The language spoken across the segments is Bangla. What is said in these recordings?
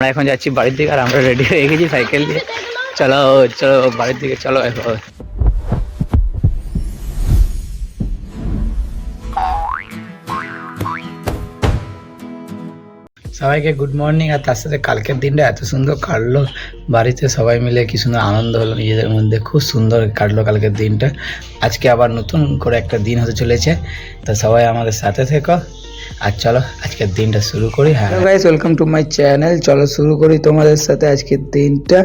আমরা এখন যাচ্ছি বাড়ির দিকে আর আমরা রেডি হয়ে গেছি সাইকেল দিয়ে। চলো চলো বাড়ির দিকে চলো। এখন সবাইকে গুড মর্নিং। আর তার সাথে কালকের দিনটা এত সুন্দর কাটলো বাড়িতে, সবাই মিলে কি সুন্দর আনন্দ হলো নিজেদের মধ্যে, খুব সুন্দর কাটলো কালকের দিনটা। আজকে আবার নতুন করে একটা দিন হতে চলেছে, তো সবাই আমাদের সাথে থেকো আর চলো আজকের দিনটা শুরু করি। হ্যাঁ guys, welcome to my channel. চলো শুরু করি তোমাদের সাথে আজকের দিনটা।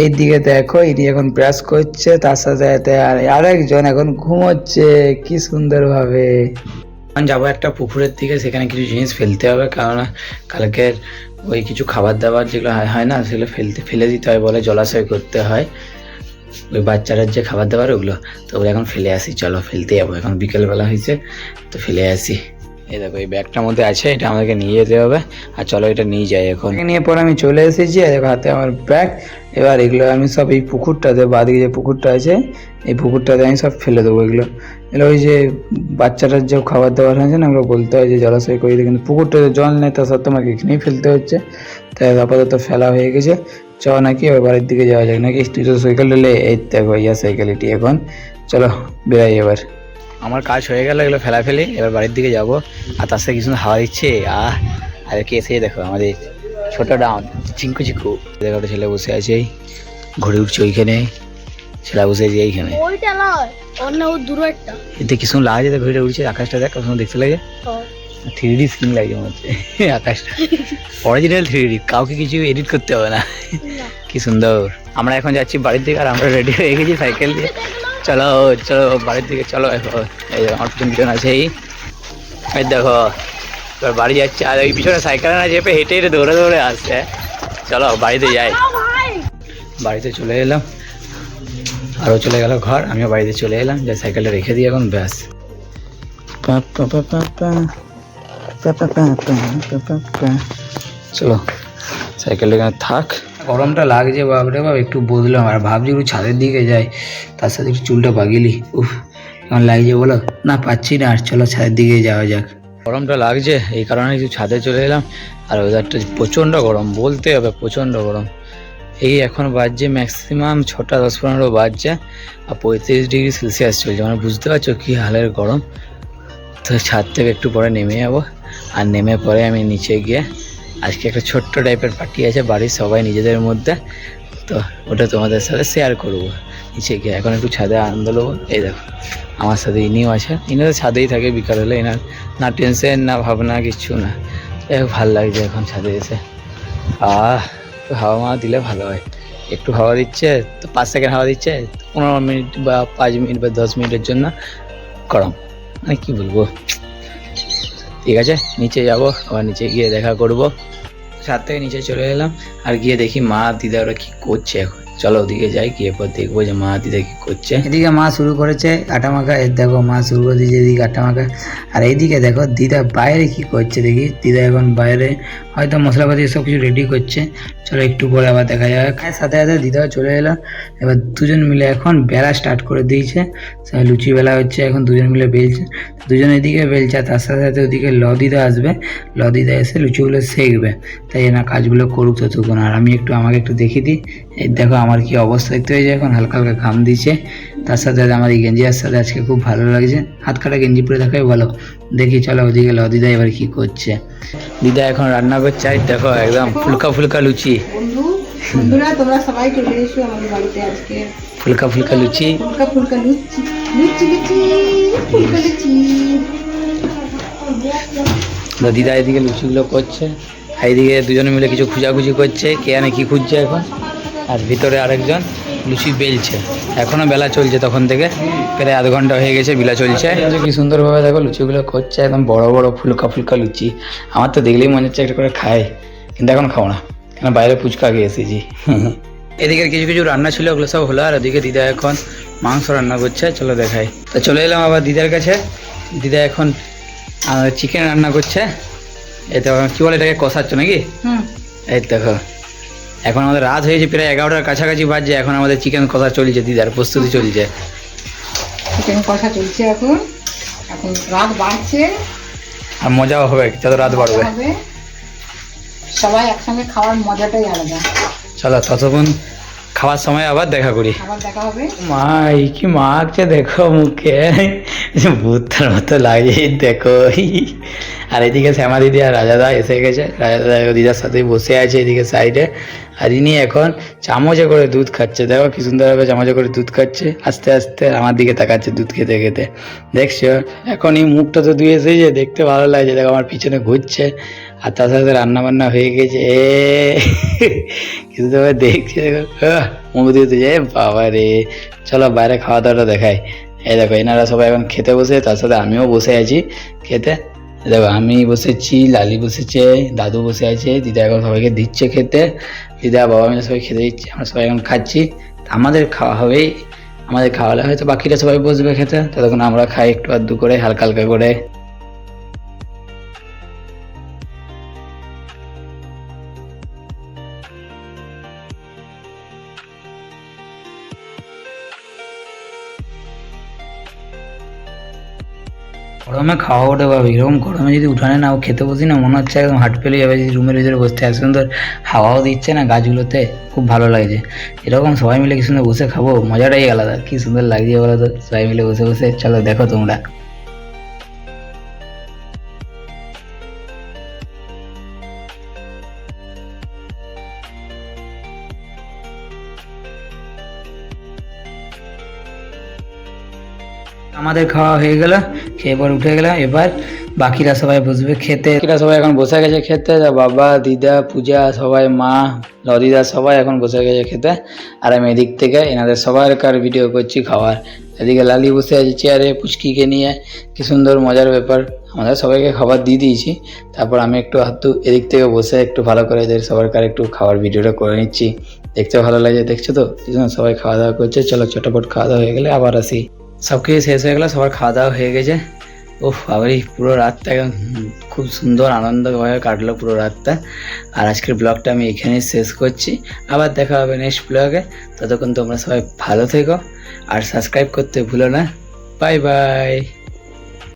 এই দিকে দেখো ইনি এখন ব্রাশ করছে, তার সাথে আরেকজন এখন ঘুমোচ্ছে কি সুন্দর ভাবে। যাবো একটা পুকুরের দিকে, সেখানে কিছু জিনিস ফেলতে হবে, কারণ কালকের ওই কিছু খাবার দাবার যেগুলো হয় না সেগুলো ফেলে দিতে হয় বলে, জলাশয় করতে হয় ওই বাচ্চারা যে খাবার দাবার ওগুলো, তো ওগুলো এখন ফেলে আসি। চলো ফেলতে যাবো, এখন বিকেলবেলা হয়েছে তো ফেলে আসি। এই দেখো এই ব্যাগটার মধ্যে আছে, এটা আমাদেরকে নিয়ে যেতে হবে। আর চলো এটা নিয়ে যাই। এখন নিয়ে পরে আমি চলে এসেছি, আর হাতে আমার ব্যাগ। এবার এগুলো আমি সব এই পুকুরটাতে, বাদিকে যে পুকুরটা আছে এই পুকুরটাতে আমি সব ফেলে দেবো। এগুলো ওই যে বাচ্চাটার যে খাবার দাবার আছে না, ওগুলো বলতে হয় যে জলাশয় করে দিই, কিন্তু পুকুরটাতে জল নেই, তা সত্ত্বেও আমাকে এখানেই ফেলতে হচ্ছে। তাই আপাতত ফেলা হয়ে গেছে। চ নাকি ওই বাড়ির দিকে যাওয়া যাক নাকি? তুই তো সাইকেল নিলে, এই দেখো ইয়া সাইকেল এটি। এখন চলো বেরাই। এবার আমার কাজ হয়ে গেল এগুলো ফেলাফেলি, এবার বাড়ির দিকে যাব। আর তার সাথে কি সুন্দর হাওয়া দিচ্ছে। আর কে এসে দেখো আমাদের ছোট ডাউন চিঙ্কু চিকু, দেখো একটা ছেলে বসে আছে, ঘুরে উঠছে ওইখানে। ছেলে বসে আছে এইখানে, এতে কি সুন্দর লাগছে, ঘুরে উঠছে। আকাশটা দেখ কত সুন্দর দেখতে লাগে, 3D স্ক্রিন লাগছে মনে হচ্ছে আকাশটা। অরিজিনাল 3D, কাউকে কিছু এডিট করতে হবে না। কি সুন্দর। আমরা এখন যাচ্ছি বাড়ির দিকে আর আমরা রেডি হয়ে গেছি সাইকেল দিয়ে। চলো চলো বাড়ির দিকে চলো। এই আমার পিছনে আছে এই দেখো, এবার বাড়ি যাচ্ছে। আর ওই পিছনে সাইকেল না চেপে হেঁটে হেঁটে দৌড়ে দৌড়ে আসছে। চলো বাড়িতে যাই। বাড়িতে চলে এলাম, আরও চলে গেল ঘর, আমিও বাড়িতে চলে এলাম। যে সাইকেলটা রেখে দিই এখন, ব্যাস। চলো সাইকেলটা এখানে থাক। গরমটা লাগছে বাবরে বাব, একটু বদলাম আর ভাবছি একটু ছাদের দিকে যাই, তার সাথে একটু চুলটা বাগিলি। কেমন লাগছে বলো? না পাচ্ছি না, আর চলো ছাদের দিকে যাওয়া যাক। গরমটা লাগছে এই কারণে একটু ছাদে চলে এলাম। আর ওয়েদারটা প্রচণ্ড গরম, বলতে হবে প্রচণ্ড গরম। এই এখন বাজছে ম্যাক্সিমাম 6টা 10-15 বাজছে, আর 35°C চলছে, মানে বুঝতে পারছো কী হালের গরম। তো ছাদ থেকে একটু পরে নেমে যাবো, আর নেমে পরে আমি নিচে গিয়ে আজকে একটা ছোট্ট টাইপের পার্টি আছে বাড়ির সবাই নিজেদের মধ্যে, তো ওটা তোমাদের সাথে শেয়ার করবো নিচে গিয়ে। এখন একটু ছাদে আনন্দ নেবো। এই দেখো আমার সাথে ইনিও আছে, ইনি তো ছাদেই থাকে বিকাল হলে, এনার না টেনশন না ভাবনা কিচ্ছু না। ভালো লাগছে এখন ছাদে এসে। হাওয়া মাওয়া দিলে ভালো হয়। একটু হাওয়া দিচ্ছে তো 5 সেকেন্ড হাওয়া দিচ্ছে, 15 মিনিট বা 5 মিনিট বা 10 মিনিটের জন্য গরম, মানে কী বলবো। ঠিক আছে নিচে যাব, আবার নিচে গিয়ে দেখা করব। ছাদ থেকে নিচে চলে এলাম, আর গিয়ে দেখি মা দিদা ওরা কী করছে এখন। চলো ওদিকে যাই, গিয়ে পর দেখবো যে মা দিদা কী করছে। এদিকে মা শুরু করেছে আটা মাখা, দেখো মা শুরু করে দিয়েছে এদিকে আটা মাখা। আর এইদিকে দেখো দিদা বাইরে কি করছে, দেখি দিদা এখন বাইরে হয়তো মশলাপাতি সব কিছু রেডি করছে। চলো একটু পরে আবার দেখা যাক। সাথে সাথে দিদাও চলে এলো। এবার দুজন মিলে এখন বেলা স্টার্ট করে দিয়েছে, লুচি বেলা হচ্ছে এখন, দুজন মিলে বেলছে। দুজন এদিকে বেলছে, তার সাথে সাথে ওদিকে লদিদা আসবে, লদিদা এসে লুচিগুলো সেঁকবে। তাই না কাজগুলো করুক ততক্ষণ, আর আমি আমাকে একটু দেখিয়ে দিই। এই দেখো আমার কি অবস্থা দেখতে হয়েছে, এখন হালকা হালকা ঘাম দিচ্ছে। তার সাথে আমার এই গেঞ্জির সাথে আজকে খুব ভালো লাগছে, হাত কাটা গেঞ্জি পরে দেখাই ভালো। দেখি চলো ওদিকে লদিদা এবার কি করছে। দিদা এখন রান্না করছে, দেখো একদম ফুলকা ফুলকা লুচি। বন্ধুরা তোমরা সবাই চলে এসো আমাদের বাড়িতে, আজকে ফুলকা ফুলকা লুচি, ফুলকা ফুলকা লুচি লুচি লুচি ফুলকা লুচি। দিদা এদিকে লুচিগুলো করছে, এইদিকে দুজনে মিলে কিছু খুঁজাখুঁজি করছে, কে জানে কি খুঁজছে এখন। আর ভিতরে আরেকজন লুচি বেলছে, এখনো বেলা চলছে, তখন থেকে প্রায় আধ ঘন্টা হয়ে গেছে বেলা চলছে। কি সুন্দরভাবে দেখো লুচিগুলো করছে, একদম বড় বড় ফুলকা ফুলকা লুচি। আমার তো দেখলেই মনে হচ্ছে একটা করে খাই, কিন্তু এখন খাও না, কেন বাইরে ফুচকা খেয়ে এসেছি। এদিকে কিছু কিছু রান্না ছিল, ওগুলো সব হলো। আর ওদিকে দিদা এখন মাংস রান্না করছে, চলো দেখাই। তো চলে এলাম আবার দিদার কাছে। দিদা এখন চিকেন রান্না করছে। এই তো কী বলে এটাকে, কষাচ্ছ নাকি? এই দেখো এখন আমাদের রাত হয়েছে, প্রায় 11টার কাছাকাছি বাজছে, এখন আমাদের চিকেন কষা চলছে, দিদার প্রস্তুতি চলছে। চিকেন কষা চলছে এখন, এখন রাত বাড়ছে আর মজাও হবে যত রাত বাড়বে। সবাই একসঙ্গে খাওয়ার মজাটাই আলাদা। চলো ততক্ষণ খাওয়ার সময় আবার দেখা করি। আবার দেখা হবে। মা এই কি মাখছে দেখো মুখে, ভূতের মতো লাগে দেখো। আর এদিকে শ্যামা দিদি আর রাজাদা এসে গেছে, রাজাদা দিদার সাথেই বসে আছে এদিকে সাইডে। আর ইনি এখন চামচে করে দুধ খাচ্ছে, দেখো কি সুন্দরভাবে চামচে করে দুধ খাচ্ছে, আস্তে আস্তে আমার দিকে তাকাচ্ছে দুধ খেতে খেতে, দেখছো। এখন এই মুখটা তো ধুয়ে এসেছে, দেখতে ভালো লাগছে, দেখো আমার পিছনে ঘুরছে। আর তার সাথে রান্না বান্না হয়ে গেছে, কিন্তু দেখছি দেখো মুখ দিয়ে তুই বাবা রে। চলো বাইরে খাওয়া দাওয়াটা দেখাই। এই দেখো এনারা সবাই এখন খেতে বসে, তার সাথে আমিও বসে আছি খেতে। দেখো আমি বসেছি, লালি বসেছে, দাদু বসে আছে, দিদা এখন সবাইকে দিচ্ছে খেতে, দিদা বাবা মিলে সবাই খেতে দিচ্ছে, আমরা সবাই এখন খাচ্ছি। আমাদের খাওয়া হবেই, আমাদের খাওয়ালে হয়তো বাকিরা সবাই বসবে খেতে, ততক্ষণ আমরা খাই একটু আধটু করে হালকা হালকা করে। গরমে খাওয়া ওঠে বাবা, এরকম গরমে যদি উঠানে না খেতে বসি না, মনে হচ্ছে একদম হাট পেলে যাবে। যদি রুমের ভিতরে বসতে এত সুন্দর হাওয়াও দিচ্ছে না গাছগুলোতে, খুব ভালো লাগছে। এরকম সবাই মিলে কি সুন্দর বসে খাবো, মজাটাই আলাদা, কি সুন্দর লাগছে বলো তো সবাই মিলে বসে বসে। চলো দেখো তোমরা। আমাদের খাওয়া হয়ে গেল, খেয়ে পর উঠে গেলাম, এবার বাকিরা সবাই বসবে খেতে। বাকিরা সবাই এখন বসে গেছে খেতে, বাবা দিদা পূজা সবাই, মা লদিদা সবাই এখন বসে গেছে খেতে। আর আমি এদিক থেকে এনাদের সবার ভিডিও করছি খাওয়ার। এদিকে লালি বসে আছে চেয়ারে পুচকিকে নিয়ে, কি সুন্দর মজার ব্যাপার। আমাদের সবাইকে খাবার দিয়ে দিয়েছি, তারপর আমি একটু হাতু এদিক থেকে বসে একটু ভালো করে এদের সবার একটু খাওয়ার ভিডিওটা করে নিচ্ছি, দেখতে ভালো লাগে। দেখছো তো সবাই খাওয়া দাওয়া করছে। চলো চটপট খাওয়া দাওয়া হয়ে গেলে আবার আসি। সব কিছু শেষ হয়ে গেলো, সবার খাওয়া দাওয়া হয়ে গেছে। ওহ আবারই পুরো রাতটা একদম খুব সুন্দর আনন্দভাবে কাটলো পুরো রাতটা। আর আজকের ব্লগটা আমি এখানেই শেষ করছি, আবার দেখা হবে নেক্সট ব্লগে। ততক্ষণ তোমরা সবাই ভালো থেকো আর সাবস্ক্রাইব করতে ভুলো না। Bye bye.